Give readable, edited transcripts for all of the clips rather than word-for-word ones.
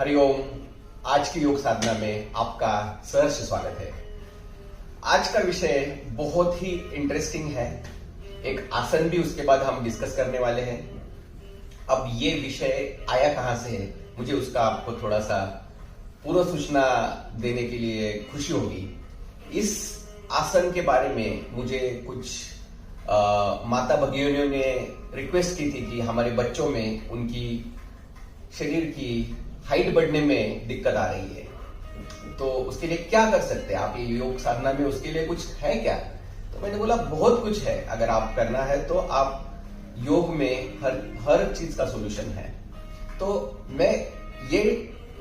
हरिओम। आज की योग साधना में आपका सहर्ष स्वागत है। आज का विषय बहुत ही इंटरेस्टिंग है। एक आसन भी उसके बाद हम डिस्कस करने वाले हैं। अब ये विषय आया कहां से है, मुझे उसका आपको थोड़ा सा पूर्व सूचना देने के लिए खुशी होगी। इस आसन के बारे में मुझे कुछ माता भगिनियों ने रिक्वेस्ट की थी कि हमारे बच्चों में उनकी शरीर की हाइट बढ़ने में दिक्कत आ रही है, तो उसके लिए क्या कर सकते हैं आप ये योग साधना में, उसके लिए कुछ है क्या? तो मैंने बोला बहुत कुछ है। अगर आप करना है तो आप योग में हर चीज का सॉल्यूशन है। तो मैं ये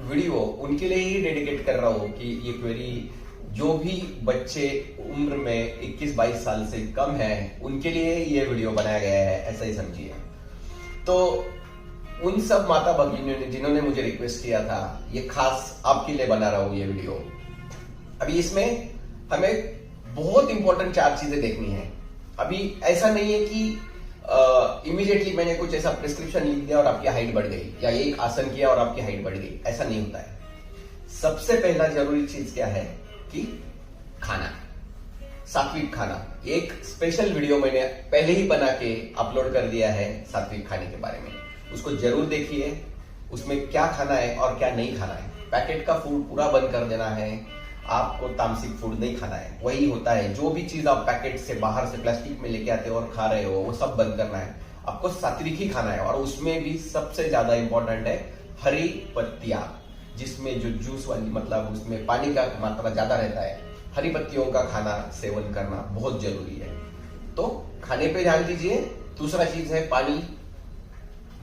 वीडियो उनके लिए ही डेडिकेट कर रहा हूं कि ये क्वेरी जो भी बच्चे उम्र में 21-22 साल से कम है उनके लिए ये वीडियो बनाया गया है, ऐसा ही समझिए। तो उन सब माता भगिनियों ने जिन्होंने मुझे रिक्वेस्ट किया था, ये खास आपके लिए बना रहा हूं ये वीडियो। अभी इसमें हमें बहुत इंपॉर्टेंट 4 चीजें देखनी है। अभी ऐसा नहीं है कि इमीडिएटली मैंने कुछ ऐसा प्रिस्क्रिप्शन लिख दिया और आपकी हाइट बढ़ गई, या एक आसन किया और आपकी हाइट बढ़ गई, ऐसा नहीं होता है। सबसे पहला जरूरी चीज क्या है कि खाना, सात्विक खाना। एक स्पेशल वीडियो मैंने पहले ही बना के अपलोड कर दिया है सात्विक खाने के बारे में, उसको जरूर देखिए। उसमें क्या खाना है और क्या नहीं खाना है। पैकेट का फूड पूरा बंद कर देना है, आपको तामसिक फूड नहीं खाना है। वही होता है, जो भी चीज आप पैकेट से बाहर से प्लास्टिक में लेके आते हो और खा रहे हो वो सब बंद करना है। आपको सात्विक ही खाना है, और उसमें भी सबसे ज्यादा इंपॉर्टेंट है हरी पत्तियां, जिसमें जो जूस वाली, मतलब उसमें पानी का मात्रा ज्यादा रहता है। हरी पत्तियों का खाना सेवन करना बहुत जरूरी है। तो खाने पे ध्यान दीजिए। दूसरा चीज है पानी,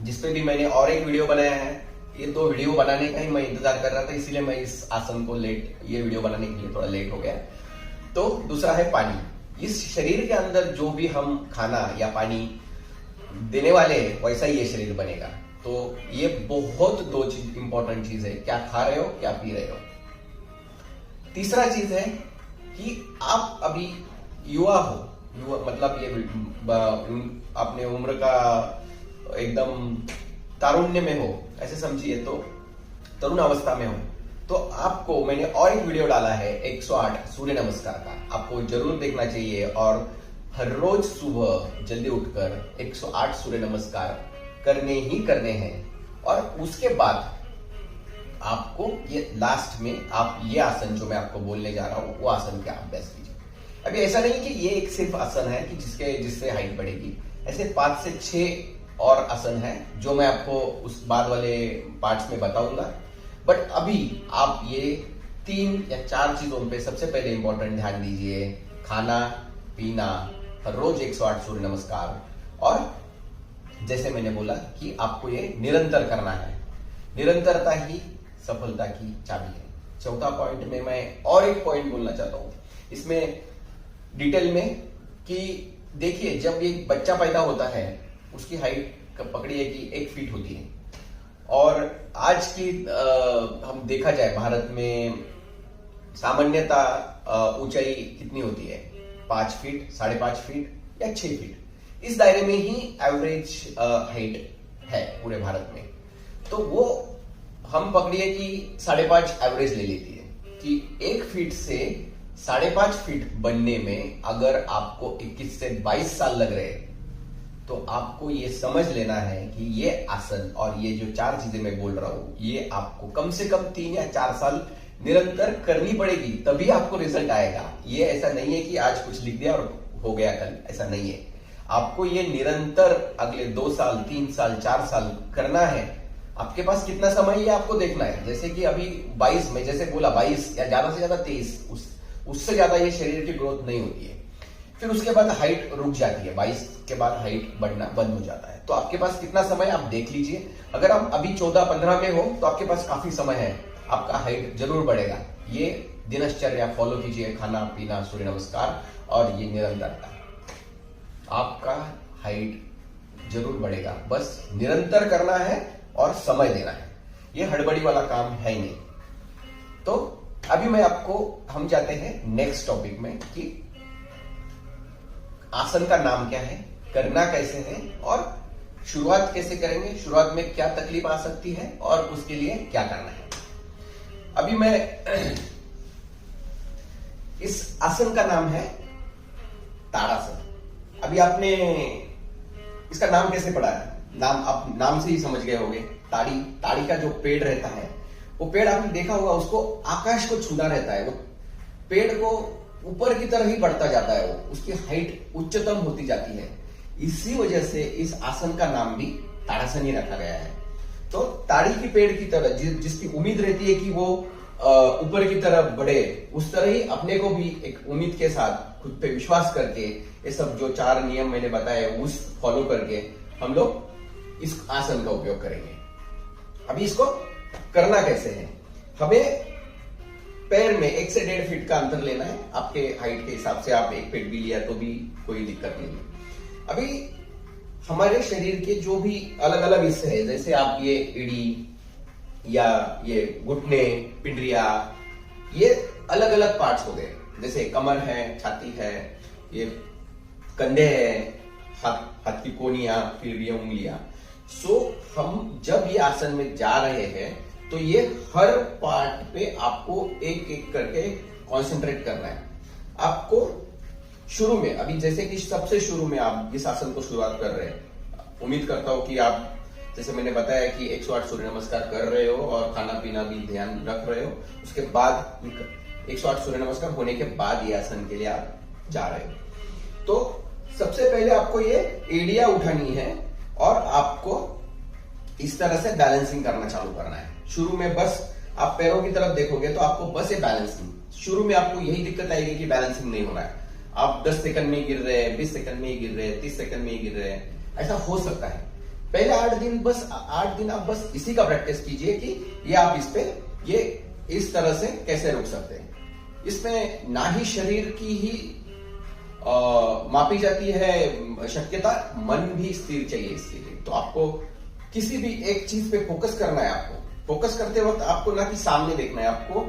जिसपे भी मैंने और एक वीडियो बनाया है। ये 2 वीडियो बनाने का ही मैं इंतजार कर रहा था, इसीलिए मैं इस आसन को ये वीडियो बनाने के लिए थोड़ा लेट हो गया। तो दूसरा है पानी। इस शरीर के अंदर जो भी हम खाना या पानी देने वाले हैं वैसा ही ये शरीर बनेगा। तो ये बहुत 2 चीज इंपॉर्टेंट चीज है, क्या खा रहे हो क्या पी रहे हो। तीसरा चीज है कि आप अभी युवा हो, मतलब ये अपने उम्र का एकदम तारुण्य में हो, ऐसे समझिए, तो तरुण अवस्था में हो, तो आपको मैंने और एक वीडियो डाला है 108 सूर्य नमस्कार का, आपको जरूर देखना चाहिए। और हर रोज सुबह जल्दी उठकर 108 सूर्य नमस्कार करने ही करने हैं। और उसके बाद आपको ये लास्ट में आप ये आसन जो मैं आपको बोलने जा रहा हूं वो आसन का अभ्यास कीजिए। अभी ऐसा नहीं कि ये एक सिर्फ आसन है कि जिससे हाइट बढ़ेगी। ऐसे 5 से 6 और आसन है जो मैं आपको उस बाद वाले पार्ट्स में बताऊंगा। बट अभी आप ये 3 या 4 चीजों पे सबसे पहले इंपॉर्टेंट ध्यान दीजिए। खाना पीना, हर रोज 108 सूर्य नमस्कार, और जैसे मैंने बोला कि आपको ये निरंतर करना है। निरंतरता ही सफलता की चाबी है। चौथा पॉइंट में मैं और एक पॉइंट बोलना चाहता हूं इसमें डिटेल में, कि देखिए जब एक बच्चा पैदा होता है उसकी हाइट पकड़िए कि 1 फीट होती है, और आज की हम देखा जाए भारत में सामान्यता ऊंचाई कितनी होती है, 5 फीट, 5.5 फीट या 6 फीट, इस दायरे में ही एवरेज हाइट है पूरे भारत में। तो वो हम पकड़िए कि 5.5 एवरेज ले लेती है कि 1 फीट से 5.5 फीट बनने में अगर आपको 21 से 22 साल लग रहे हैं, तो आपको ये समझ लेना है कि ये आसन और ये जो 4 चीजें मैं बोल रहा हूं ये आपको कम से कम 3 या 4 साल निरंतर करनी पड़ेगी, तभी आपको रिजल्ट आएगा। ये ऐसा नहीं है कि आज कुछ लिख दिया और हो गया कल, ऐसा नहीं है। आपको ये निरंतर अगले 2 साल 3 साल 4 साल करना है। आपके पास कितना समय है आपको देखना है। जैसे कि अभी 22 में जैसे बोला 22 या ज्यादा से ज्यादा 23, उससे ज्यादा ये शरीर की ग्रोथ नहीं होती है। फिर उसके बाद हाइट रुक जाती है, 22 के बाद हाइट बढ़ना बंद हो जाता है। तो आपके पास कितना समय आप देख लीजिए। अगर आप अभी 14-15 में हो तो आपके पास काफी समय है, आपका हाइट जरूर बढ़ेगा। ये दिनचर्या फॉलो कीजिए, खाना पीना, सूर्य नमस्कार और ये निरंतरता, आपका हाइट जरूर बढ़ेगा। बस निरंतर करना है और समय देना है, ये हड़बड़ी वाला काम है ही नहीं। तो अभी हम जाते हैं नेक्स्ट टॉपिक में कि आसन का नाम क्या है, करना कैसे है और शुरुआत कैसे करेंगे, शुरुआत में क्या तकलीफ आ सकती है और उसके लिए क्या करना है। अभी मैं इस आसन का नाम है ताड़ासन। अभी आपने इसका नाम कैसे पढ़ा है? नाम आप नाम से ही समझ गए होंगे। ताड़ी, ताड़ी का जो पेड़ रहता है, वो पेड़ आपने देखा होगा, उसको आकाश को छूना रहता है। वो पेड़ को ऊपर की तरफ ही बढ़ता जाता है, वो उसकी हाइट उच्चतम होती जाती है। इसी वजह से इस आसन का नाम भी ताड़ासन ही रखा गया है। तो ताड़ी की पेड़ की तरह जिसकी उम्मीद रहती है कि वो ऊपर की तरफ बढ़े, उस तरह ही अपने को भी एक उम्मीद के साथ खुद पे विश्वास करके ये सब जो 4 नियम मैंने बताए उस फॉलो करके हम लोग इस आसन का उपयोग करेंगे। अभी इसको करना कैसे है? हमें पैर में 1 से 1.5 फीट का अंतर लेना है। आपके हाइट के हिसाब से आप 1 फीट भी लिया तो भी कोई दिक्कत नहीं है। अभी हमारे शरीर के जो भी अलग अलग हिस्से हैं, जैसे आप ये एड़ी या ये घुटने, पिंडरिया, ये अलग अलग पार्ट्स हो गए। जैसे कमर है, छाती है, ये कंधे है, हाथ की कोनियां, फिर ये उंगलियां। सो हम जब ये आसन में जा रहे हैं तो ये हर पार्ट पे आपको एक एक करके कंसंट्रेट करना है। आपको शुरू में, अभी जैसे कि सबसे शुरू में आप इस आसन को शुरुआत कर रहे हैं, उम्मीद करता हूं कि आप, जैसे मैंने बताया कि 108 सूर्य नमस्कार कर रहे हो और खाना पीना भी ध्यान रख रहे हो। उसके बाद 108 सूर्य नमस्कार होने के बाद ये आसन के लिए आप जा रहे हो। तो सबसे पहले आपको ये एड़ियां उठानी है और आपको इस तरह से बैलेंसिंग करना चालू करना है। शुरू में बस आप पैरों की तरफ देखोगे तो आपको बस ये बैलेंसिंग, शुरू में आपको यही दिक्कत आएगी कि बैलेंसिंग नहीं हो रहा है। आप 10 सेकंड में गिर रहे हैं, 20 सेकंड में ही गिर रहे हैं, 30 सेकंड में ही गिर रहे हैं, ऐसा हो सकता है। पहले 8 दिन आप बस इसी का प्रैक्टिस कीजिए कि ये आप इस पे ये इस तरह से कैसे रुक सकते हैं। इसमें ना ही शरीर की ही मापी जाती है शक्यता, मन भी स्थिर चाहिए इसके लिए। तो आपको किसी भी एक चीज पे फोकस करना है। आपको फोकस करते वक्त आपको ना कि सामने देखना है, आपको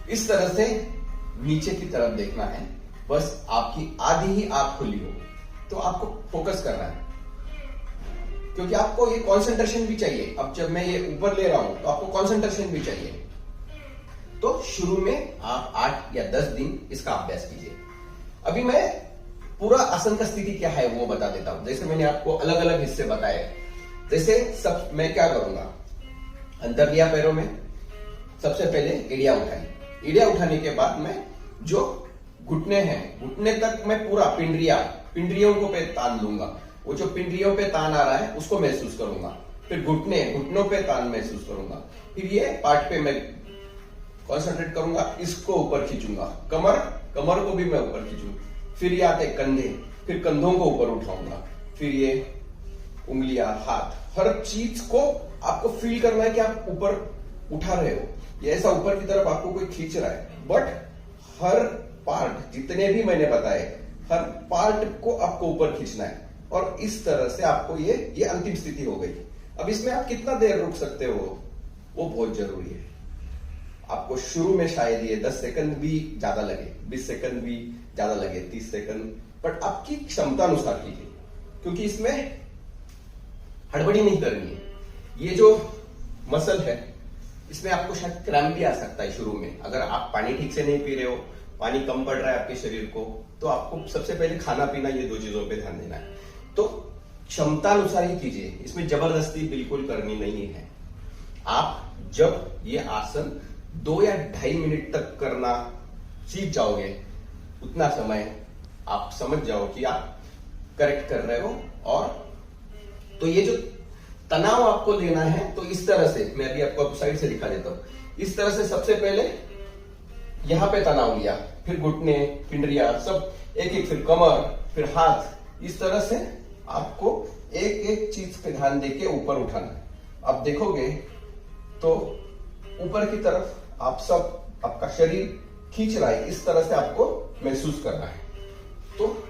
इस तरह से नीचे की तरफ देखना है। बस आपकी आधी ही आंख खुली हो तो आपको फोकस करना है, क्योंकि आपको ये कंसंट्रेशन भी चाहिए। अब जब मैं ये ऊपर ले रहा हूं तो आपको कंसंट्रेशन भी चाहिए। तो शुरू में आप 8 या 10 दिन इसका अभ्यास कीजिए। अभी मैं पूरा आसन का स्थिति क्या है वो बता देता हूं। जैसे मैंने आपको अलग अलग हिस्से बताए, जैसे सब मैं क्या करूंगा, अंदर लिया पैरों में, सबसे पहले एड़िया उठाई। एड़िया उठाने के बाद मैं जो घुटने हैं, घुटने तक मैं पूरा पिंडरियों को पे तान लूंगा। वो जो पिंडरियों पे तान आ रहा है उसको महसूस करूंगा। फिर घुटनों पे तान महसूस करूंगा। फिर ये पार्ट पे मैं कंसंट्रेट करूंगा, इसको ऊपर खींचूंगा। कमर को भी मैं ऊपर खींचूंगा। फिर ये आते कंधे, फिर कंधों को ऊपर उठाऊंगा। फिर ये उंगलियां, हाथ, हर चीज को आपको फील करना है कि आप ऊपर उठा रहे हो। ये ऐसा ऊपर की तरफ आपको कोई खींच रहा है, बट हर पार्ट, जितने भी मैंने बताए, हर पार्ट को आपको ऊपर खींचना है। और इस तरह से आपको ये अंतिम स्थिति हो गई। अब इसमें आप कितना देर रुक सकते हो वो बहुत जरूरी है। आपको शुरू में शायद ये 10 सेकंड भी ज्यादा लगे, 20 सेकंड भी ज्यादा लगे, 30 सेकंड, बट आपकी क्षमता अनुसार कीजिए, क्योंकि इसमें हड़बड़ी नहीं करनी है। ये जो मसल है इसमें आपको शायद क्रैम्प भी आ सकता है शुरू में। अगर आप पानी ठीक से नहीं पी रहे हो, पानी कम पड़ रहा है आपके शरीर को, तो आपको सबसे पहले खाना पीना, ये 2 चीजों पे ध्यान देना है। तो क्षमता अनुसार ही कीजिए, इसमें जबरदस्ती बिल्कुल करनी नहीं है। आप जब ये आसन 2 या 2.5 मिनट तक करना सीख जाओगे, उतना समय आप समझ जाओ कि आप करेक्ट कर रहे हो। और तो ये जो तनाव आपको लेना है, तो इस तरह से मैं अभी आपको साइड से दिखा देता हूं। इस तरह से सबसे पहले यहां पे तनाव लिया, फिर घुटने, पिंडरिया, सब एक, फिर कमर, फिर हाथ। इस तरह से आपको एक एक चीज पे ध्यान देके ऊपर उठाना। आप देखोगे तो ऊपर की तरफ आप सब, आपका शरीर खींच रहा है, इस तरह से आपको महसूस करना है। तो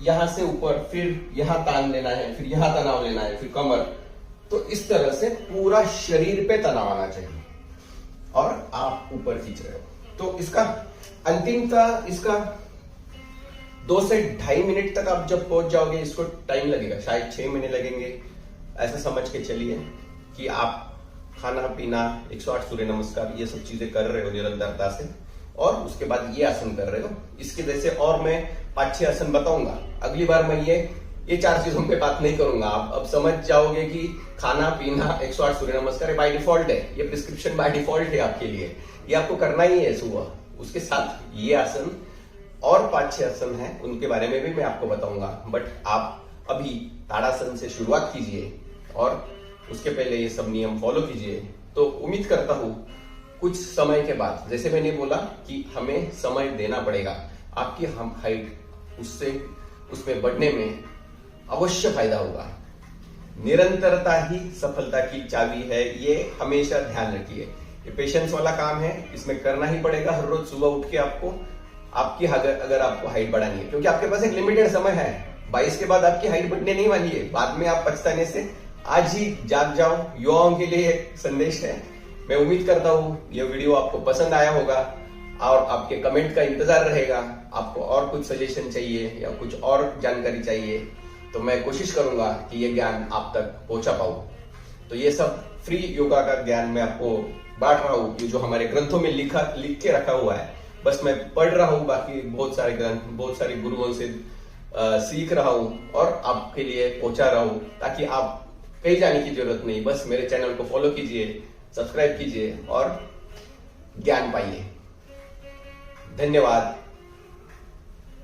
यहां से ऊपर, फिर यहां तान लेना है, फिर यहां तनाव लेना है, फिर कमर। तो इस तरह से पूरा शरीर पे तनाव आना चाहिए और आप ऊपर खींच रहे हो। तो इसका अंतिमता, इसका 2 से 2.5 मिनट तक आप जब पहुंच जाओगे, इसको टाइम लगेगा, शायद 6 महीने लगेंगे। ऐसा समझ के चलिए कि आप खाना पीना, 108 सूर्य नमस्कार, ये सब चीजें कर रहे हो निरंतरता से, और उसके बाद ये आसन कर रहे हो, इसके जैसे और मैं 5-6 आसन बताऊंगा। अगली बार मैं ये 4 चीजों पे बात नहीं करूंगा। आप अब समझ जाओगे कि खाना पीना, 108 सूर्य नमस्कार बाय डिफॉल्ट है, ये प्रिस्क्रिप्शन बाय डिफॉल्ट है आपके लिए, ये आपको करना ही है सुबह। उसके साथ ये आसन और 5-6 आसन है, उनके बारे में भी मैं आपको बताऊंगा। बट आप अभी ताड़ासन से शुरुआत कीजिए और उसके पहले ये सब नियम फॉलो कीजिए। तो उम्मीद करता हूं कुछ समय के बाद, जैसे मैंने बोला कि हमें समय देना पड़ेगा, आपकी हम हाइट उसमें बढ़ने में अवश्य फायदा होगा। निरंतरता ही सफलता की चाबी है, ये हमेशा ध्यान रखिए। ये पेशेंस वाला काम है, इसमें करना ही पड़ेगा हर रोज सुबह उठ के आपको, आपकी अगर आपको हाइट बढ़ानी है, क्योंकि आपके पास एक लिमिटेड समय है। 22 के बाद आपकी हाइट बढ़ने नहीं वाली है, बाद में आप पछताने से आज ही जाग जाओ। युवाओं के लिए एक संदेश है। मैं उम्मीद करता हूं ये वीडियो आपको पसंद आया होगा और आपके कमेंट का इंतजार रहेगा। आपको और कुछ सजेशन चाहिए या कुछ और जानकारी चाहिए तो मैं कोशिश करूंगा कि ये ज्ञान आप तक पहुंचा पाऊं। तो ये सब फ्री योगा का ज्ञान मैं आपको बांट रहा हूं, ये जो हमारे ग्रंथों में लिख के रखा हुआ है, बस मैं पढ़ रहा हूं। बाकी बहुत सारे ग्रंथ, बहुत सारे गुरुओं से सीख रहा हूं और आपके लिए पहुंचा रहा हूं, ताकि आप कहीं जाने की जरूरत नहीं, बस मेरे चैनल को फॉलो कीजिए, सब्सक्राइब कीजिए और ज्ञान पाइए। धन्यवाद।